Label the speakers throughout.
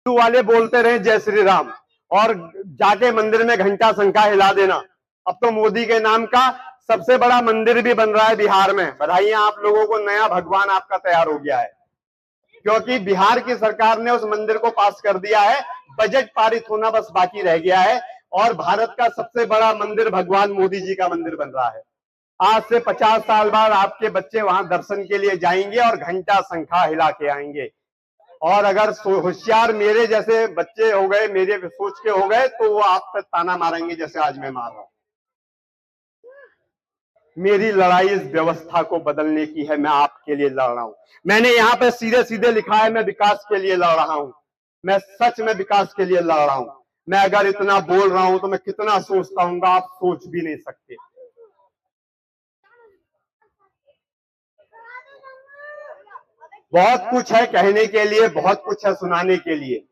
Speaker 1: हिंदू वाले बोलते रहे जय श्री राम और जाके मंदिर में घंटा शंखा हिला देना। अब तो मोदी के नाम का सबसे बड़ा मंदिर भी बन रहा है बिहार में। बधाइयां आप लोगों को, नया भगवान आपका तैयार हो गया है, क्योंकि बिहार की सरकार ने उस मंदिर को पास कर दिया है। बजट पारित होना बस बाकी रह गया है और भारत का सबसे बड़ा मंदिर भगवान मोदी जी का मंदिर बन रहा है। आज से 50 साल बाद आपके बच्चे वहां दर्शन के लिए जाएंगे और घंटा शंखा हिला के आएंगे। और अगर होशियार मेरे जैसे बच्चे हो गए, मेरे सोच के हो गए, तो वो आप पर ताना मारेंगे जैसे आज मैं मार रहा हूं। मेरी लड़ाई इस व्यवस्था को बदलने की है। मैं आपके लिए लड़ रहा हूं। मैंने यहां पे सीधे सीधे लिखा है, मैं विकास के लिए लड़ रहा हूं। मैं सच में विकास के लिए लड़ रहा हूं। मैं अगर इतना बोल रहा हूं तो मैं कितना सोचता हूं, आप सोच भी नहीं सकते। बहुत कुछ है कहने के लिए, बहुत कुछ है सुनाने के लिए,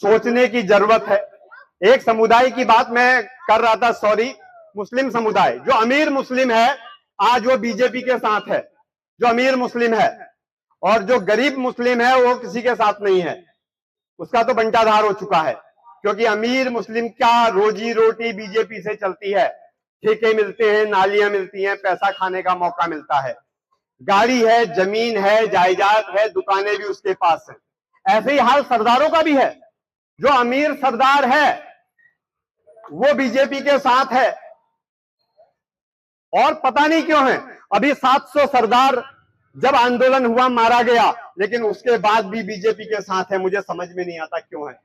Speaker 1: सोचने की जरूरत है। एक समुदाय की बात मैं कर रहा था, सॉरी, मुस्लिम समुदाय। जो अमीर मुस्लिम है आज वो बीजेपी के साथ है, जो अमीर मुस्लिम है, और जो गरीब मुस्लिम है वो किसी के साथ नहीं है। उसका तो बंटाधार हो चुका है, क्योंकि अमीर मुस्लिम का रोजी रोटी बीजेपी से चलती है। ठेके मिलते हैं, नालियां मिलती हैं, पैसा खाने का मौका मिलता है, गाड़ी है, जमीन है, जायदाद है, दुकानें भी उसके पास है। ऐसे ही हाल सरदारों का भी है। जो अमीर सरदार है वो बीजेपी के साथ है, और पता नहीं क्यों है। अभी 700 सरदार जब आंदोलन हुआ मारा गया, लेकिन उसके बाद भी बीजेपी के साथ है। मुझे समझ में नहीं आता क्यों है।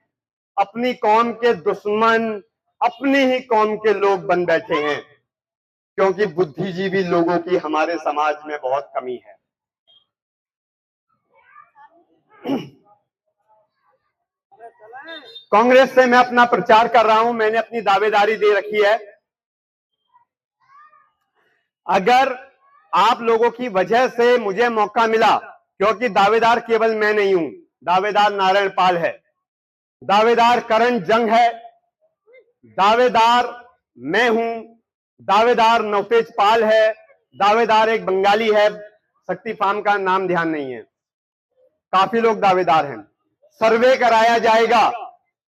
Speaker 1: अपनी कौम के दुश्मन अपनी ही कौम के लोग बन बैठे हैं, क्योंकि बुद्धिजीवी लोगों की हमारे समाज में बहुत कमी है। कांग्रेस से मैं अपना प्रचार कर रहा हूं। मैंने अपनी दावेदारी दे रखी है। अगर आप लोगों की वजह से मुझे मौका मिला, क्योंकि दावेदार केवल मैं नहीं हूं, दावेदार नारायण पाल है, दावेदार करण जंग है, दावेदार मैं हूं, दावेदार नवतेज पाल है, दावेदार एक बंगाली है, शक्ति फार्म का नाम ध्यान नहीं है, काफी लोग दावेदार हैं। सर्वे कराया जाएगा।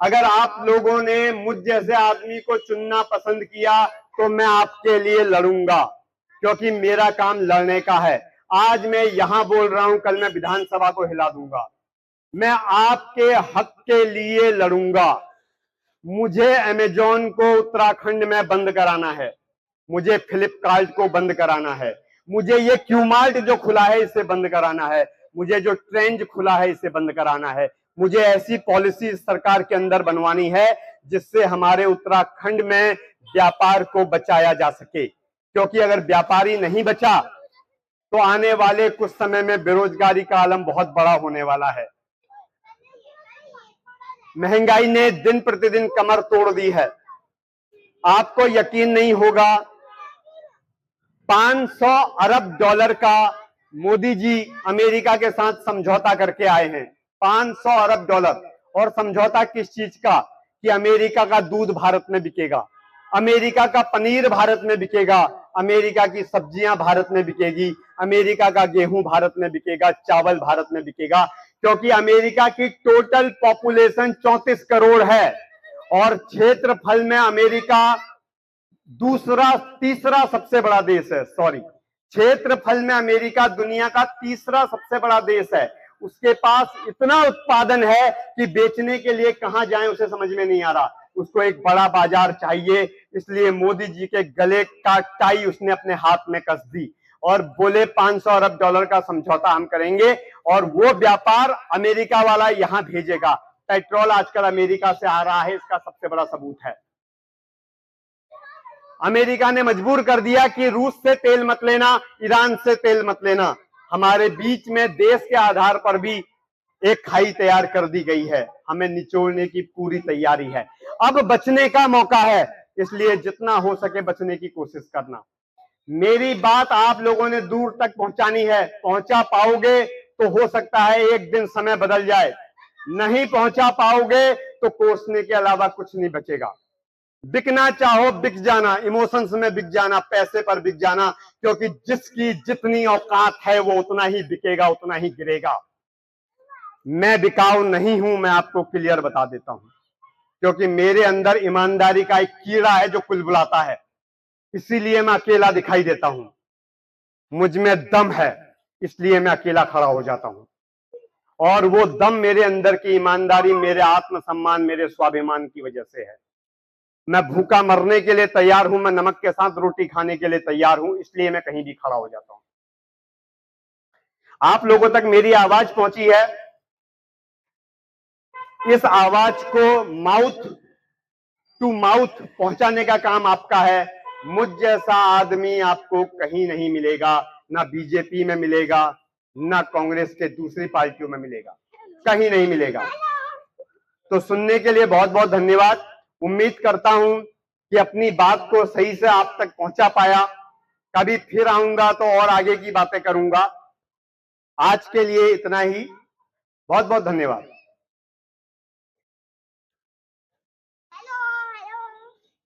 Speaker 1: अगर आप लोगों ने मुझ जैसे आदमी को चुनना पसंद किया तो मैं आपके लिए लड़ूंगा, क्योंकि मेरा काम लड़ने का है। आज मैं यहां बोल रहा हूं, कल मैं विधानसभा को हिला दूंगा। मैं आपके हक के लिए लड़ूंगा। मुझे अमेजॉन को उत्तराखंड में बंद कराना है, मुझे फ्लिपकार्ट को बंद कराना है, मुझे ये क्यूमार्ट जो खुला है इसे बंद कराना है, मुझे जो ट्रेंड खुला है इसे बंद कराना है। मुझे ऐसी पॉलिसी सरकार के अंदर बनवानी है जिससे हमारे उत्तराखंड में व्यापार को बचाया जा सके, क्योंकि अगर व्यापारी नहीं बचा तो आने वाले कुछ समय में बेरोजगारी का आलम बहुत बड़ा होने वाला है। महंगाई ने दिन प्रतिदिन कमर तोड़ दी है। आपको यकीन नहीं होगा, 500 अरब डॉलर का मोदी जी अमेरिका के साथ समझौता करके आए हैं। 500 अरब डॉलर। और समझौता किस चीज का? कि अमेरिका का दूध भारत में बिकेगा, अमेरिका का पनीर भारत में बिकेगा, अमेरिका की सब्जियां भारत में बिकेगी, अमेरिका का गेहूं भारत में बिकेगा, चावल भारत में बिकेगा, क्योंकि अमेरिका की टोटल पॉपुलेशन 34 करोड़ है और क्षेत्रफल में अमेरिका तीसरा सबसे बड़ा देश है। सॉरी, क्षेत्रफल में अमेरिका दुनिया का तीसरा सबसे बड़ा देश है। उसके पास इतना उत्पादन है कि बेचने के लिए कहां जाएं उसे समझ में नहीं आ रहा। उसको एक बड़ा बाजार चाहिए, इसलिए मोदी जी के गले का टाई उसने अपने हाथ में कस दी और बोले 500 अरब डॉलर का समझौता हम करेंगे और वो व्यापार अमेरिका वाला यहां भेजेगा। पेट्रोल आजकल अमेरिका से आ रहा है, इसका सबसे बड़ा सबूत है। अमेरिका ने मजबूर कर दिया कि रूस से तेल मत लेना, ईरान से तेल मत लेना। हमारे बीच में देश के आधार पर भी एक खाई तैयार कर दी गई है। हमें निचोड़ने की पूरी तैयारी है। अब बचने का मौका है, इसलिए जितना हो सके बचने की कोशिश करना। मेरी बात आप लोगों ने दूर तक पहुंचानी है। पहुंचा पाओगे तो हो सकता है एक दिन समय बदल जाए, नहीं पहुंचा पाओगे तो कोसने के अलावा कुछ नहीं बचेगा। बिकना चाहो बिक जाना, इमोशंस में बिक जाना, पैसे पर बिक जाना, क्योंकि जिसकी जितनी औकात है वो उतना ही बिकेगा, उतना ही गिरेगा। मैं बिकाऊ नहीं हूं, मैं आपको क्लियर बता देता हूं, क्योंकि मेरे अंदर ईमानदारी का एक कीड़ा है जो कुलबुलाता है, इसीलिए मैं अकेला दिखाई देता हूं। मुझ में दम है, इसलिए मैं अकेला खड़ा हो जाता हूं, और वो दम मेरे अंदर की ईमानदारी, मेरे आत्मसम्मान, मेरे स्वाभिमान की वजह से है। मैं भूखा मरने के लिए तैयार हूं, मैं नमक के साथ रोटी खाने के लिए तैयार हूं, इसलिए मैं कहीं भी खड़ा हो जाता हूं। आप लोगों तक मेरी आवाज पहुंची है, इस आवाज को माउथ टू माउथ पहुंचाने का काम आपका है। मुझ जैसा आदमी आपको कहीं नहीं मिलेगा, ना बीजेपी में मिलेगा, ना कांग्रेस के दूसरी पार्टियों में मिलेगा, कहीं नहीं मिलेगा। तो सुनने के लिए बहुत बहुत धन्यवाद। उम्मीद करता हूं कि अपनी बात को सही से आप तक पहुंचा पाया। कभी फिर आऊंगा तो और आगे की बातें करूंगा। आज के लिए इतना ही, बहुत बहुत धन्यवाद।